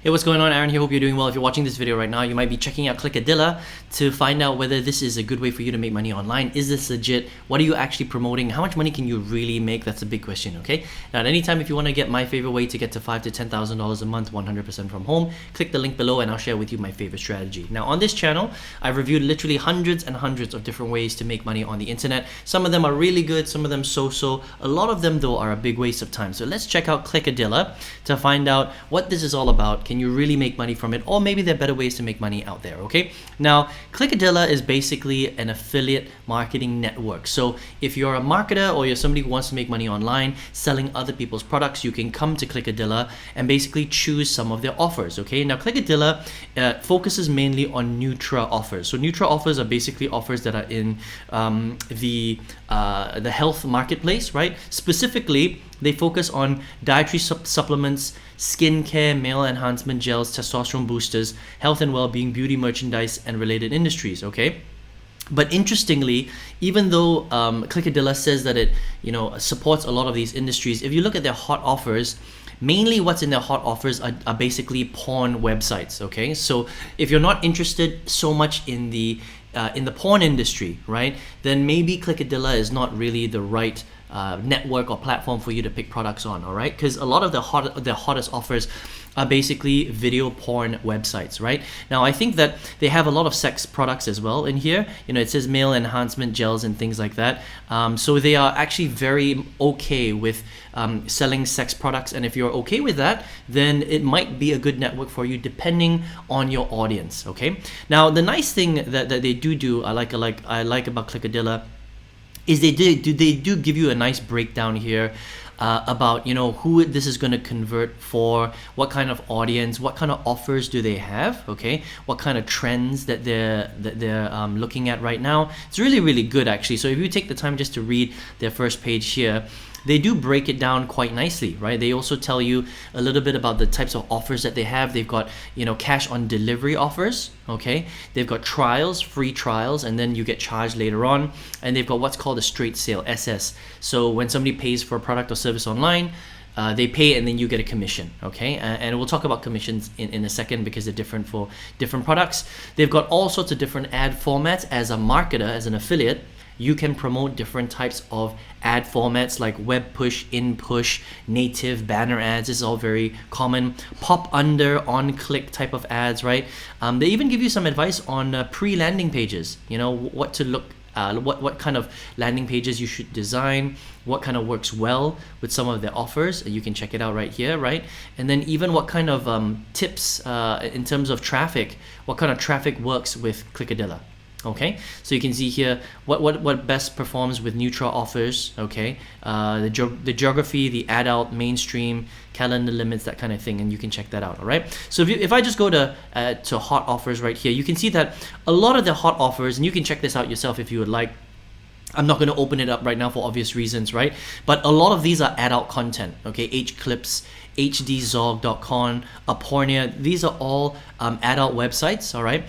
Hey, what's going on? Aaron here. Hope you're doing well. If you're watching this video right now, you might be checking out Clickadilla to find out whether this is a good way for you to make money online. Is this legit? What are you actually promoting? How much money can you really make? That's a big question, okay? Now, at any time, if you want to get my favorite way to get to $5,000 to $10,000 a month, 100% from home, click the link below and I'll share with you my favorite strategy. Now, on this channel, I've reviewed literally hundreds and hundreds of different ways to make money on the internet. Some of them are really good, some of them so-so. A lot of them, though, are a big waste of time. So let's check out Clickadilla to find out what this is all about. Can you really make money from it? Or maybe there are better ways to make money out there, okay? Now, Clickadilla is basically an affiliate marketing network. So if you're a marketer or you're somebody who wants to make money online selling other people's products, you can come to Clickadilla and basically choose some of their offers, okay? Now, Clickadilla focuses mainly on Nutra offers. So Nutra offers are basically offers that are in the health marketplace, right? Specifically, they focus on dietary supplements, skincare, male enhancement gels, testosterone boosters, health and well-being, beauty merchandise, and related industries, okay? But interestingly, even though Clickadilla says that it supports a lot of these industries, if you look at their hot offers, mainly what's in their hot offers are basically porn websites, okay? So if you're not interested so much in the porn industry, right, then maybe Clickadilla is not really the right network or platform for you to pick products on, all right? Because a lot of the hottest offers are basically video porn websites, right? Now, I think that they have a lot of sex products as well in here. It says male enhancement gels and things like that. So they are actually very okay with selling sex products. And if you're okay with that, then it might be a good network for you depending on your audience, okay? Now, the nice thing that they do I like about Clickadilla is they do give you a nice breakdown here about who this is going to convert for, what kind of audience, what kind of offers do they have, okay? What kind of trends that they're looking at right now. It's really good actually. So if you take the time just to read their first page here, they do break it down quite nicely, right? They also tell you a little bit about the types of offers that they have. They've got, cash on delivery offers, okay? They've got trials, free trials, and then you get charged later on. And they've got what's called a straight sale, SS. So when somebody pays for a product or service online, they pay and then you get a commission, okay? And we'll talk about commissions in a second because they're different for different products. They've got all sorts of different ad formats. As a marketer, as an affiliate, you can promote different types of ad formats like web push, in push, native, banner ads. This is all very common. Pop under, on click type of ads, right? They even give you some advice on pre-landing pages, what to look what kind of landing pages you should design, what kind of works well with some of their offers. You can check it out right here, right? And then even what kind of tips in terms of traffic, what kind of traffic works with Clickadilla. Okay, so you can see here what best performs with Nutra offers, okay? The geography, the adult, mainstream, calendar limits, that kind of thing, and you can check that out, all right? So if I just go to hot offers right here, you can see that a lot of the hot offers, and you can check this out yourself if you would like. I'm not going to open it up right now for obvious reasons, right? But a lot of these are adult content, okay? H-Clips, HDZog.com, Apornia. These are all adult websites, all right?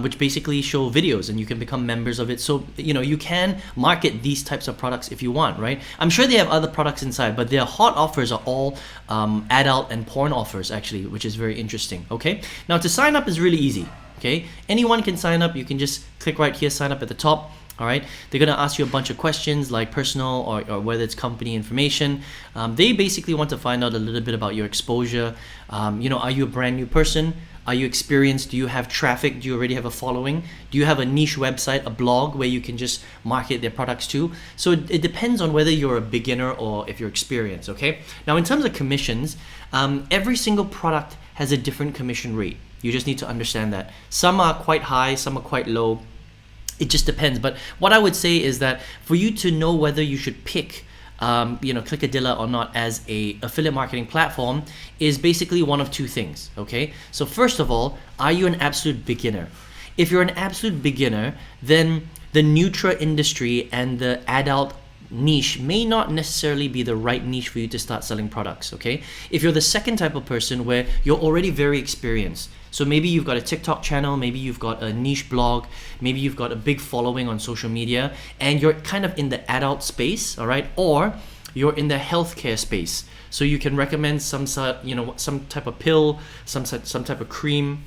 Which basically show videos and you can become members of it. So, you can market these types of products if you want, right? I'm sure they have other products inside, but their hot offers are all adult and porn offers actually, which is very interesting, okay? Now, to sign up is really easy, okay? Anyone can sign up. You can just click right here, sign up at the top. All right, they're gonna ask you a bunch of questions like personal or whether it's company information. They basically want to find out a little bit about your exposure. Are you a brand new person? Are you experienced? Do you have traffic? Do you already have a following? Do you have a niche website, a blog where you can just market their products to? So it depends on whether you're a beginner or if you're experienced, okay? Now, in terms of commissions, every single product has a different commission rate. You just need to understand that. Some are quite high, some are quite low. It just depends. But what I would say is that for you to know whether you should pick Clickadilla or not as a affiliate marketing platform is basically one of two things, okay? So first of all, are you an absolute beginner? If you're an absolute beginner, then the Nutra industry and the adult niche may not necessarily be the right niche for you to start selling products, okay? If you're the second type of person where you're already very experienced, so maybe you've got a TikTok channel, maybe you've got a niche blog, maybe you've got a big following on social media, and you're kind of in the adult space, all right? Or you're in the healthcare space, so you can recommend some type of pill, some type of cream,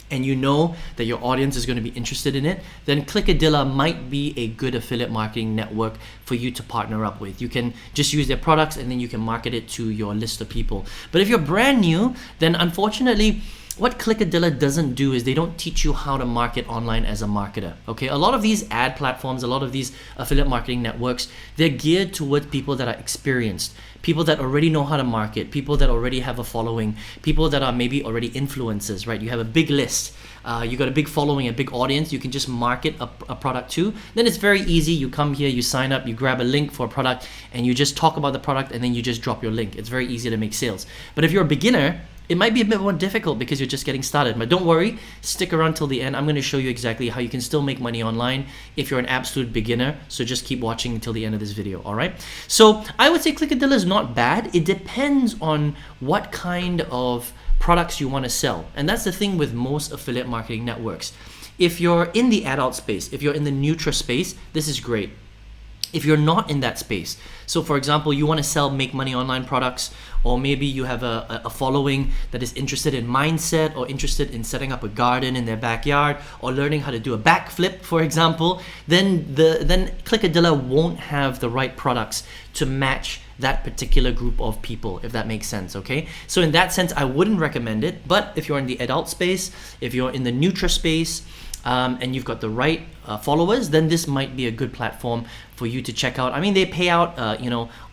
and you know that your audience is going to be interested in it, then Clickadilla might be a good affiliate marketing network for you to partner up with. You can just use their products and then you can market it to your list of people. But if you're brand new, then unfortunately, what Clickadilla doesn't do is they don't teach you how to market online as a marketer. Okay, a lot of these ad platforms, a lot of these affiliate marketing networks, they're geared towards people that are experienced, people that already know how to market, people that already have a following, people that are maybe already influencers, right? You have a big list, you got a big following, a big audience, you can just market a product to. Then it's very easy. You come here, you sign up, you grab a link for a product, and you just talk about the product, and then you just drop your link. It's very easy to make sales. But if you're a beginner, it might be a bit more difficult because you're just getting started. But don't worry, stick around till the end. I'm going to show you exactly how you can still make money online if you're an absolute beginner. So just keep watching until the end of this video, all right? So I would say Clickadilla is not bad. It depends on what kind of products you want to sell. And that's the thing with most affiliate marketing networks. If you're in the adult space, if you're in the Nutra space, this is great. If you're not in that space, so for example, you want to sell make money online products, or maybe you have a following that is interested in mindset or interested in setting up a garden in their backyard or learning how to do a backflip, for example, then Clickadilla won't have the right products to match that particular group of people, if that makes sense, okay? So in that sense, I wouldn't recommend it. But if you're in the adult space, if you're in the Nutra space, and you've got the right followers, then this might be a good platform for you to check out. I mean, they pay out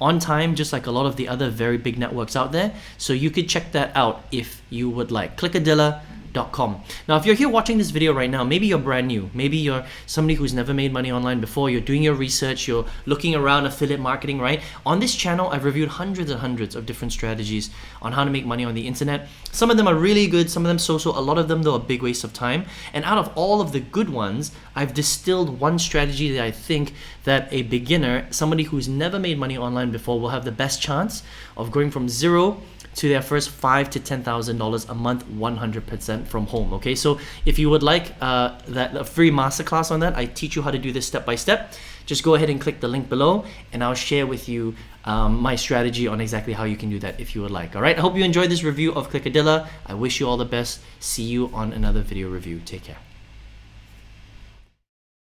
on time, just like a lot of the other very big networks out there. So you could check that out if you would like. Clickadilla.com. Now, if you're here watching this video right now, maybe you're brand new, maybe you're somebody who's never made money online before, you're doing your research, you're looking around affiliate marketing, right? On this channel, I've reviewed hundreds and hundreds of different strategies on how to make money on the internet. Some of them are really good, some of them so-so, a lot of them though are a big waste of time. And out of all of the good ones, I've distilled one strategy that I think that a beginner, somebody who's never made money online before, will have the best chance of going from zero to their first $5,000 to $10,000 a month, 100% from home. Okay, so if you would like a free masterclass on that, I teach you how to do this step by step. Just go ahead and click the link below, and I'll share with you my strategy on exactly how you can do that if you would like. All right, I hope you enjoyed this review of Clickadilla. I wish you all the best. See you on another video review. Take care.